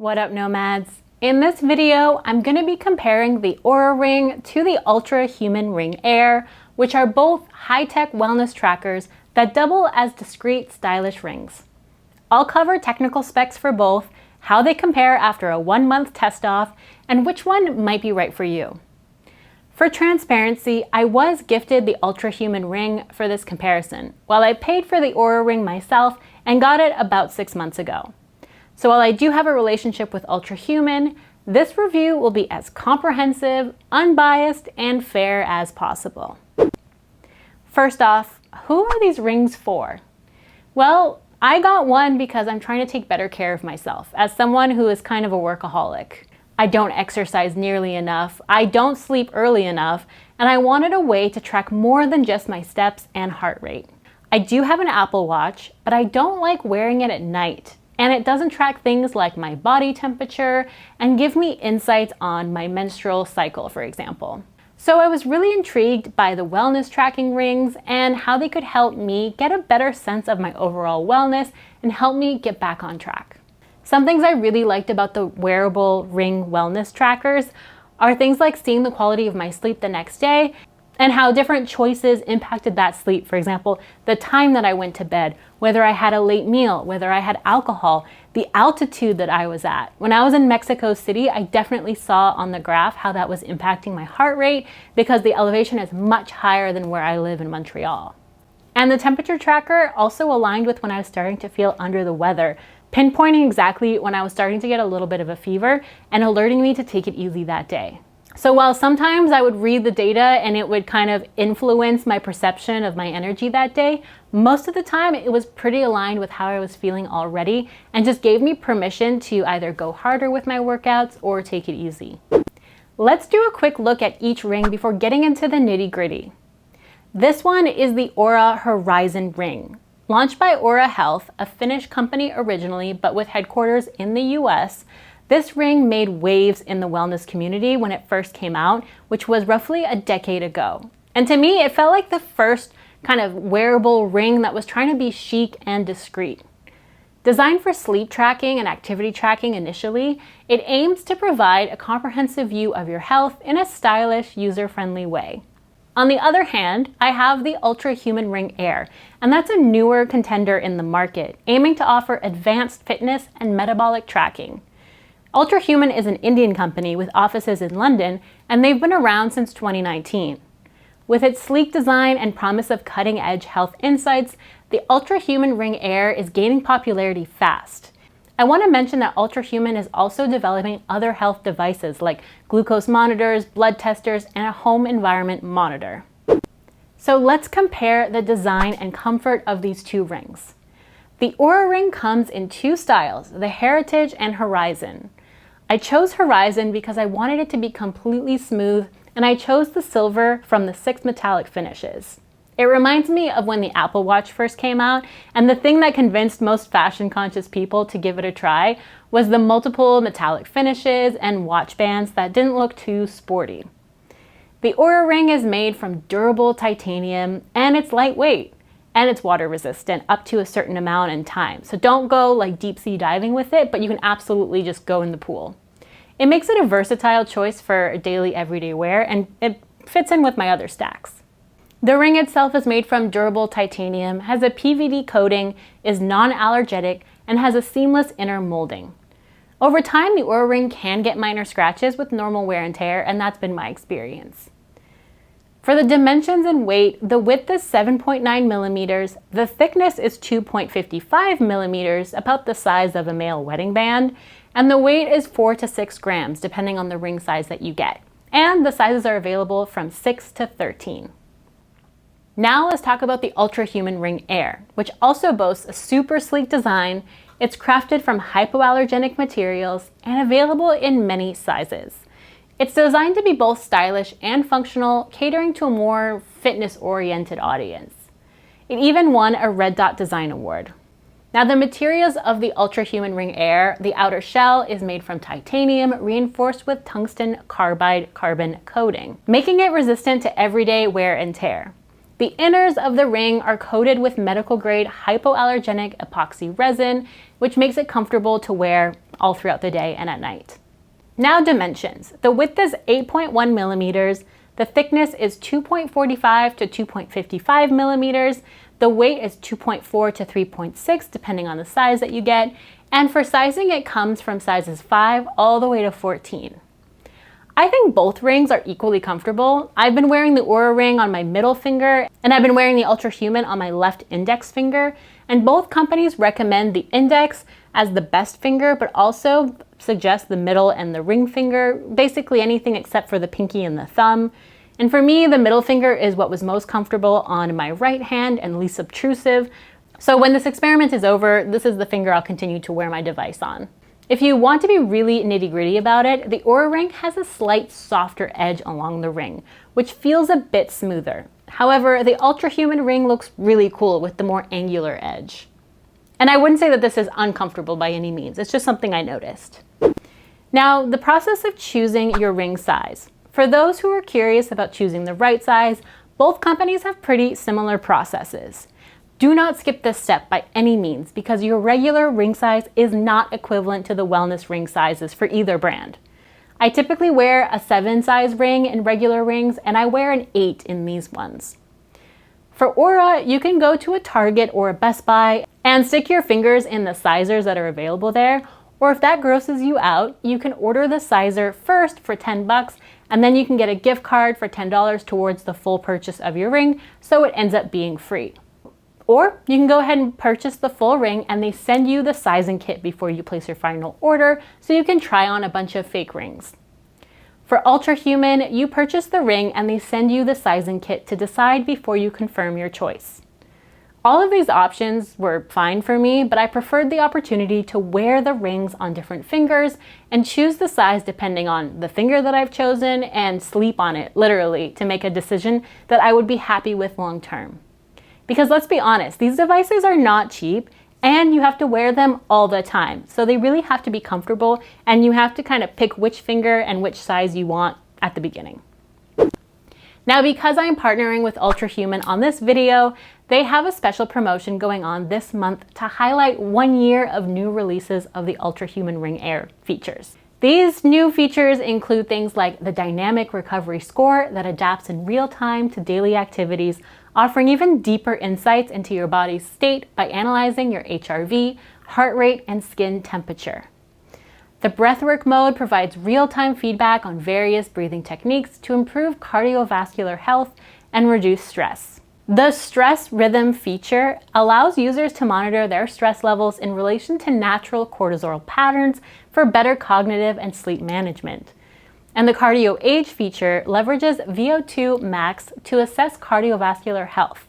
What up, nomads? In this video, I'm going to be comparing the Oura Ring to the Ultrahuman Ring Air, which are both high-tech wellness trackers that double as discreet, stylish rings. I'll cover technical specs for both, how they compare after a 1-month test-off, and which one might be right for you. For transparency, I was gifted the Ultrahuman Ring for this comparison, while I paid for the Oura Ring myself and got it about 6 months ago. So while I do have a relationship with Ultrahuman, this review will be as comprehensive, unbiased, and fair as possible. First off, who are these rings for? Well, I got one because I'm trying to take better care of myself as someone who is kind of a workaholic. I don't exercise nearly enough, I don't sleep early enough, and I wanted a way to track more than just my steps and heart rate. I do have an Apple Watch, but I don't like wearing it at night, and it doesn't track things like my body temperature and give me insights on my menstrual cycle, for example. So I was really intrigued by the wellness tracking rings and how they could help me get a better sense of my overall wellness and help me get back on track. Some things I really liked about the wearable ring wellness trackers are things like seeing the quality of my sleep the next day and how different choices impacted that sleep. For example, the time that I went to bed, whether I had a late meal, whether I had alcohol, the altitude that I was at. When I was in Mexico City, I definitely saw on the graph how that was impacting my heart rate because the elevation is much higher than where I live in Montreal. And the temperature tracker also aligned with when I was starting to feel under the weather, pinpointing exactly when I was starting to get a little bit of a fever and alerting me to take it easy that day. So while sometimes I would read the data and it would kind of influence my perception of my energy that day, most of the time it was pretty aligned with how I was feeling already and just gave me permission to either go harder with my workouts or take it easy. Let's do a quick look at each ring before getting into the nitty-gritty. This one is the Oura Horizon Ring. Launched by Oura Health, a Finnish company originally, but with headquarters in the US, this ring made waves in the wellness community when it first came out, which was roughly a decade ago. And to me, it felt like the first kind of wearable ring that was trying to be chic and discreet. Designed for sleep tracking and activity tracking initially, it aims to provide a comprehensive view of your health in a stylish, user-friendly way. On the other hand, I have the Ultrahuman Ring Air, and that's a newer contender in the market, aiming to offer advanced fitness and metabolic tracking. Ultrahuman is an Indian company with offices in London, and they've been around since 2019. With its sleek design and promise of cutting-edge health insights, the Ultrahuman Ring Air is gaining popularity fast. I want to mention that Ultrahuman is also developing other health devices like glucose monitors, blood testers, and a home environment monitor. So let's compare the design and comfort of these two rings. The Oura Ring comes in two styles, the Heritage and Horizon. I chose Horizon because I wanted it to be completely smooth, and I chose the silver from the 6 metallic finishes. It reminds me of when the Apple Watch first came out, and the thing that convinced most fashion-conscious people to give it a try was the multiple metallic finishes and watch bands that didn't look too sporty. The Oura Ring is made from durable titanium, and it's lightweight, and it's water resistant up to a certain amount in time. So don't go like deep sea diving with it, but you can absolutely just go in the pool. It makes it a versatile choice for daily everyday wear, and it fits in with my other stacks. The ring itself is made from durable titanium, has a PVD coating, is non-allergenic, and has a seamless inner molding. Over time, the Oura Ring can get minor scratches with normal wear and tear, and that's been my experience. For the dimensions and weight, the width is 7.9 millimeters, the thickness is 2.55 millimeters, about the size of a male wedding band, and the weight is 4 to 6 grams, depending on the ring size that you get. And the sizes are available from 6 to 13. Now let's talk about the Ultrahuman Ring Air, which also boasts a super sleek design. It's crafted from hypoallergenic materials and available in many sizes. It's designed to be both stylish and functional, catering to a more fitness-oriented audience. It even won a Red Dot Design Award. Now the materials of the Ultrahuman Ring Air, the outer shell is made from titanium reinforced with tungsten carbide carbon coating, making it resistant to everyday wear and tear. The inners of the ring are coated with medical-grade hypoallergenic epoxy resin, which makes it comfortable to wear all throughout the day and at night. Now dimensions. The width is 8.1 millimeters, the thickness is 2.45 to 2.55 millimeters, the weight is 2.4 to 3.6 depending on the size that you get, and for sizing it comes from sizes 5 all the way to 14. I think both rings are equally comfortable. I've been wearing the Oura Ring on my middle finger, and I've been wearing the Ultrahuman on my left index finger, and both companies recommend the index as the best finger, but also suggest the middle and the ring finger, basically anything except for the pinky and the thumb. And for me, the middle finger is what was most comfortable on my right hand and least obtrusive. So when this experiment is over, this is the finger I'll continue to wear my device on. If you want to be really nitty-gritty about it, the Oura Ring has a slight softer edge along the ring, which feels a bit smoother. However, the Ultrahuman ring looks really cool with the more angular edge. And I wouldn't say that this is uncomfortable by any means, it's just something I noticed. Now, the process of choosing your ring size. For those who are curious about choosing the right size, both companies have pretty similar processes. Do not skip this step by any means because your regular ring size is not equivalent to the wellness ring sizes for either brand. I typically wear a 7 size ring in regular rings, and I wear an 8 in these ones. For Oura, you can go to a Target or a Best Buy and stick your fingers in the sizers that are available there, or if that grosses you out, you can order the sizer first for $10, and then you can get a gift card for $10 towards the full purchase of your ring, so it ends up being free. Or you can go ahead and purchase the full ring and they send you the sizing kit before you place your final order so you can try on a bunch of fake rings. For Ultrahuman, you purchase the ring and they send you the sizing kit to decide before you confirm your choice. All of these options were fine for me, but I preferred the opportunity to wear the rings on different fingers and choose the size depending on the finger that I've chosen and sleep on it, literally, to make a decision that I would be happy with long term. Because let's be honest, these devices are not cheap and you have to wear them all the time. So they really have to be comfortable and you have to kind of pick which finger and which size you want at the beginning. Now, because I'm partnering with Ultrahuman on this video, they have a special promotion going on this month to highlight 1 year of new releases of the Ultrahuman Ring Air features. These new features include things like the dynamic recovery score that adapts in real time to daily activities, offering even deeper insights into your body's state by analyzing your HRV, heart rate, and skin temperature. The breathwork mode provides real-time feedback on various breathing techniques to improve cardiovascular health and reduce stress. The stress rhythm feature allows users to monitor their stress levels in relation to natural cortisol patterns for better cognitive and sleep management. And the Cardio Age feature leverages VO2 max to assess cardiovascular health.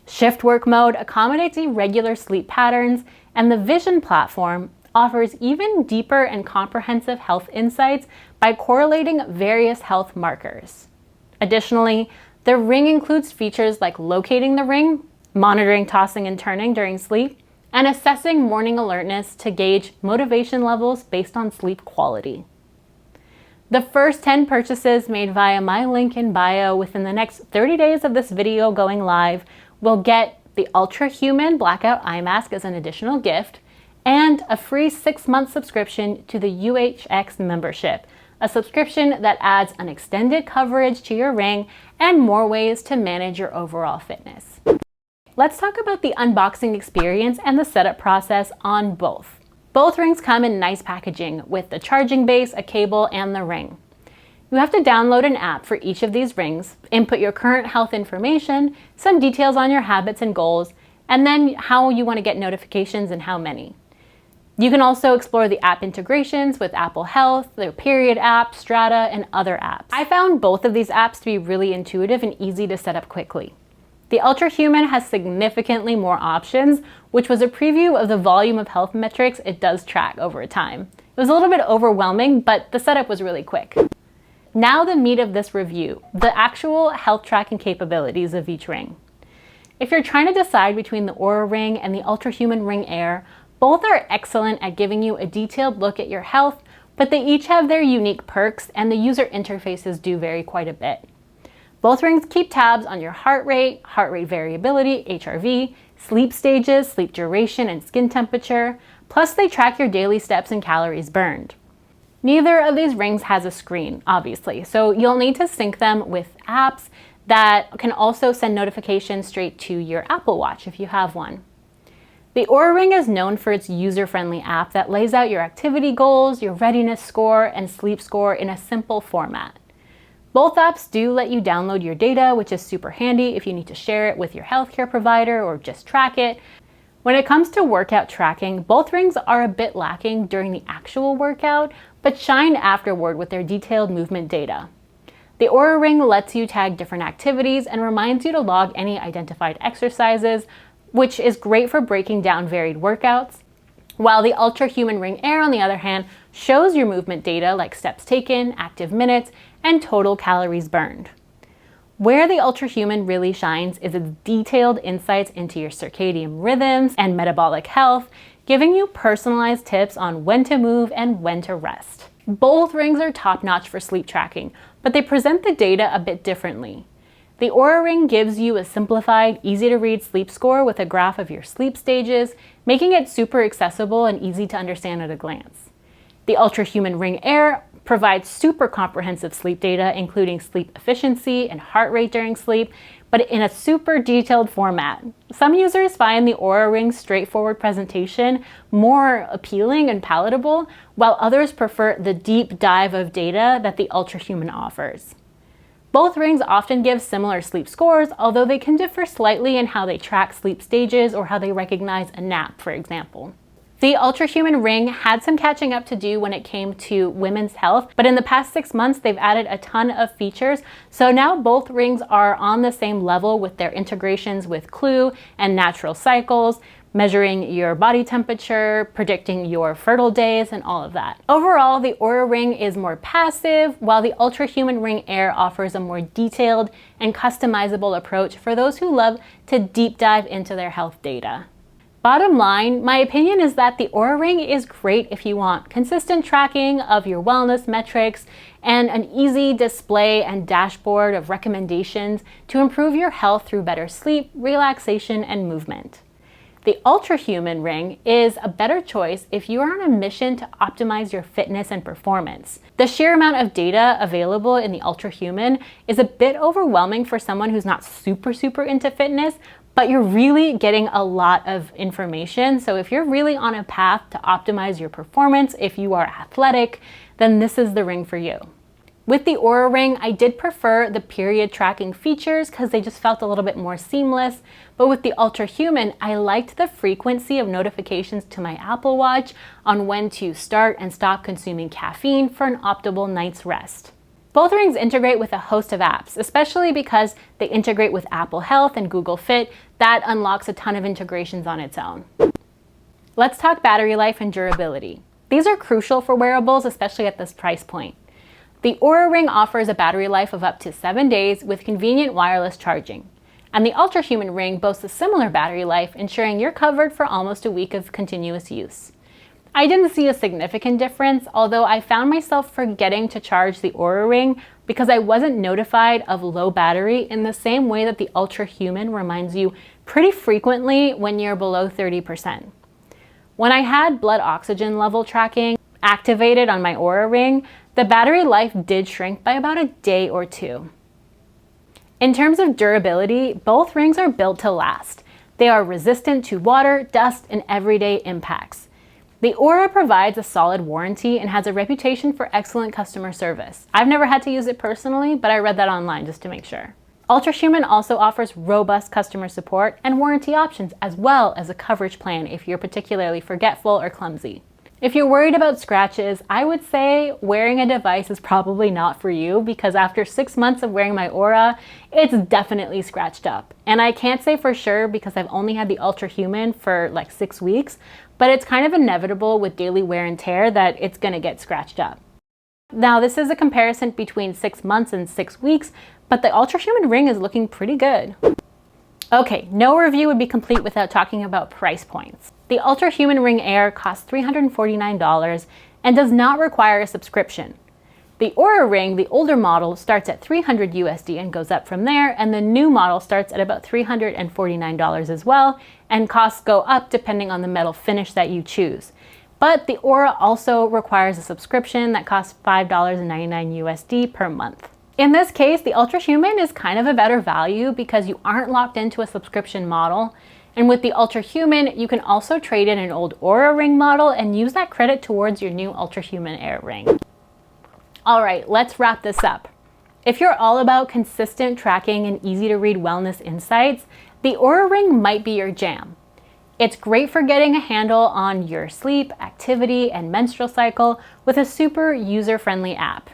Shift work mode accommodates irregular sleep patterns, and the Vision platform offers even deeper and comprehensive health insights by correlating various health markers. Additionally, the ring includes features like locating the ring, monitoring tossing and turning during sleep, and assessing morning alertness to gauge motivation levels based on sleep quality. The first 10 purchases made via my link in bio within the next 30 days of this video going live will get the Ultrahuman Blackout Eye Mask as an additional gift and a free 6-month subscription to the UHX membership, a subscription that adds an extended coverage to your ring and more ways to manage your overall fitness. Let's talk about the unboxing experience and the setup process on both. Both rings come in nice packaging with the charging base, a cable, and the ring. You have to download an app for each of these rings, input your current health information, some details on your habits and goals, and then how you want to get notifications and how many. You can also explore the app integrations with Apple Health, their Period app, Strata, and other apps. I found both of these apps to be really intuitive and easy to set up quickly. The Ultrahuman has significantly more options, which was a preview of the volume of health metrics it does track over time. It was a little bit overwhelming, but the setup was really quick. Now the meat of this review, the actual health tracking capabilities of each ring. If you're trying to decide between the Oura Ring and the Ultrahuman Ring Air, both are excellent at giving you a detailed look at your health, but they each have their unique perks and the user interfaces do vary quite a bit. Both rings keep tabs on your heart rate variability, HRV, sleep stages, sleep duration, and skin temperature, plus they track your daily steps and calories burned. Neither of these rings has a screen, obviously, so you'll need to sync them with apps that can also send notifications straight to your Apple Watch if you have one. The Oura Ring is known for its user-friendly app that lays out your activity goals, your readiness score, and sleep score in a simple format. Both apps do let you download your data, which is super handy if you need to share it with your healthcare provider or just track it. When it comes to workout tracking, both rings are a bit lacking during the actual workout, but shine afterward with their detailed movement data. The Oura Ring lets you tag different activities and reminds you to log any identified exercises, which is great for breaking down varied workouts, while the Ultrahuman Ring Air, on the other hand, shows your movement data like steps taken, active minutes, and total calories burned. Where the Ultrahuman really shines is its detailed insights into your circadian rhythms and metabolic health, giving you personalized tips on when to move and when to rest. Both rings are top-notch for sleep tracking, but they present the data a bit differently. The Oura Ring gives you a simplified, easy-to-read sleep score with a graph of your sleep stages, making it super accessible and easy to understand at a glance. The Ultrahuman Ring Air provides super comprehensive sleep data, including sleep efficiency and heart rate during sleep, but in a super detailed format. Some users find the Oura Ring's straightforward presentation more appealing and palatable, while others prefer the deep dive of data that the Ultrahuman offers. Both rings often give similar sleep scores, although they can differ slightly in how they track sleep stages or how they recognize a nap, for example. The Ultrahuman Ring had some catching up to do when it came to women's health, but in the past 6 months, they've added a ton of features. So now both rings are on the same level with their integrations with Clue and natural cycles, measuring your body temperature, predicting your fertile days, and all of that. Overall, the Oura Ring is more passive, while the Ultrahuman Ring Air offers a more detailed and customizable approach for those who love to deep dive into their health data. Bottom line, my opinion is that the Oura Ring is great if you want consistent tracking of your wellness metrics and an easy display and dashboard of recommendations to improve your health through better sleep, relaxation, and movement. The Ultrahuman Ring is a better choice if you are on a mission to optimize your fitness and performance. The sheer amount of data available in the Ultrahuman is a bit overwhelming for someone who's not super into fitness, but you're really getting a lot of information. So if you're really on a path to optimize your performance, if you are athletic, then this is the ring for you. With the Oura Ring, I did prefer the period tracking features because they just felt a little bit more seamless. But with the Ultrahuman, I liked the frequency of notifications to my Apple Watch on when to start and stop consuming caffeine for an optimal night's rest. Both rings integrate with a host of apps, especially because they integrate with Apple Health and Google Fit. That unlocks a ton of integrations on its own. Let's talk battery life and durability. These are crucial for wearables, especially at this price point. The Oura Ring offers a battery life of up to 7 days with convenient wireless charging. And the Ultrahuman Ring boasts a similar battery life, ensuring you're covered for almost a week of continuous use. I didn't see a significant difference, although I found myself forgetting to charge the Oura Ring because I wasn't notified of low battery in the same way that the Ultrahuman reminds you pretty frequently when you're below 30%. When I had blood oxygen level tracking activated on my Oura Ring, the battery life did shrink by about a day or two. In terms of durability, both rings are built to last. They are resistant to water, dust, and everyday impacts. The Oura provides a solid warranty and has a reputation for excellent customer service. I've never had to use it personally, but I read that online just to make sure. Ultrahuman also offers robust customer support and warranty options, as well as a coverage plan if you're particularly forgetful or clumsy. If you're worried about scratches, I would say wearing a device is probably not for you because after 6 months of wearing my Oura, it's definitely scratched up. And I can't say for sure because I've only had the Ultrahuman for like 6 weeks, but it's kind of inevitable with daily wear and tear that it's gonna get scratched up. Now, this is a comparison between 6 months and 6 weeks, but the Ultrahuman Ring is looking pretty good. Okay, no review would be complete without talking about price points. The Ultrahuman Ring Air costs $349 and does not require a subscription. The Oura Ring, the older model, starts at $300 USD and goes up from there, and the new model starts at about $349 as well, and costs go up depending on the metal finish that you choose. But the Oura also requires a subscription that costs $5.99 USD per month. In this case, the Ultrahuman is kind of a better value because you aren't locked into a subscription model. And with the Ultrahuman, you can also trade in an old Oura Ring model and use that credit towards your new Ultrahuman Air ring. All right, let's wrap this up. If you're all about consistent tracking and easy to read wellness insights, the Oura Ring might be your jam. It's great for getting a handle on your sleep, activity, and menstrual cycle with a super user-friendly app.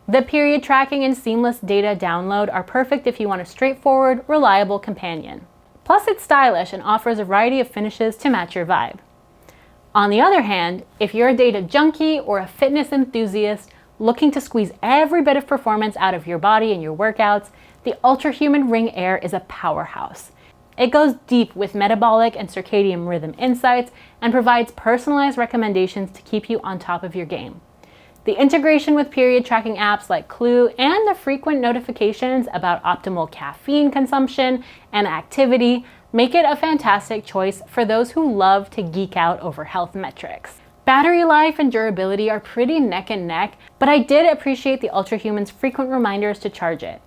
The period tracking and seamless data download are perfect if you want a straightforward, reliable companion. Plus, it's stylish and offers a variety of finishes to match your vibe. On the other hand, if you're a data junkie or a fitness enthusiast looking to squeeze every bit of performance out of your body and your workouts, the Ultrahuman Ring Air is a powerhouse. It goes deep with metabolic and circadian rhythm insights and provides personalized recommendations to keep you on top of your game. The integration with period tracking apps like Clue and the frequent notifications about optimal caffeine consumption and activity make it a fantastic choice for those who love to geek out over health metrics. Battery life and durability are pretty neck and neck, but I did appreciate the Ultrahuman's frequent reminders to charge it.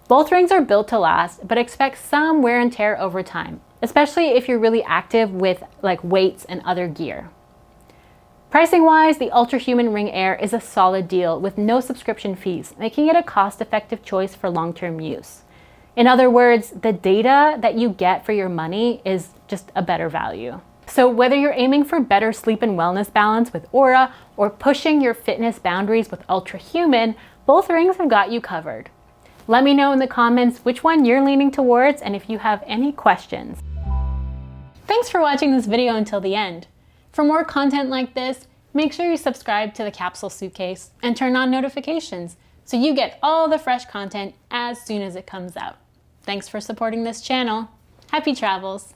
Both rings are built to last, but expect some wear and tear over time, especially if you're really active with weights and other gear. Pricing wise, the Ultrahuman Ring Air is a solid deal with no subscription fees, making it a cost-effective choice for long-term use. In other words, the data that you get for your money is just a better value. So whether you're aiming for better sleep and wellness balance with Oura or pushing your fitness boundaries with Ultrahuman, both rings have got you covered. Let me know in the comments which one you're leaning towards and if you have any questions. Thanks for watching this video until the end. For more content like this, make sure you subscribe to the Capsule Suitcase and turn on notifications so you get all the fresh content as soon as it comes out. Thanks for supporting this channel. Happy travels!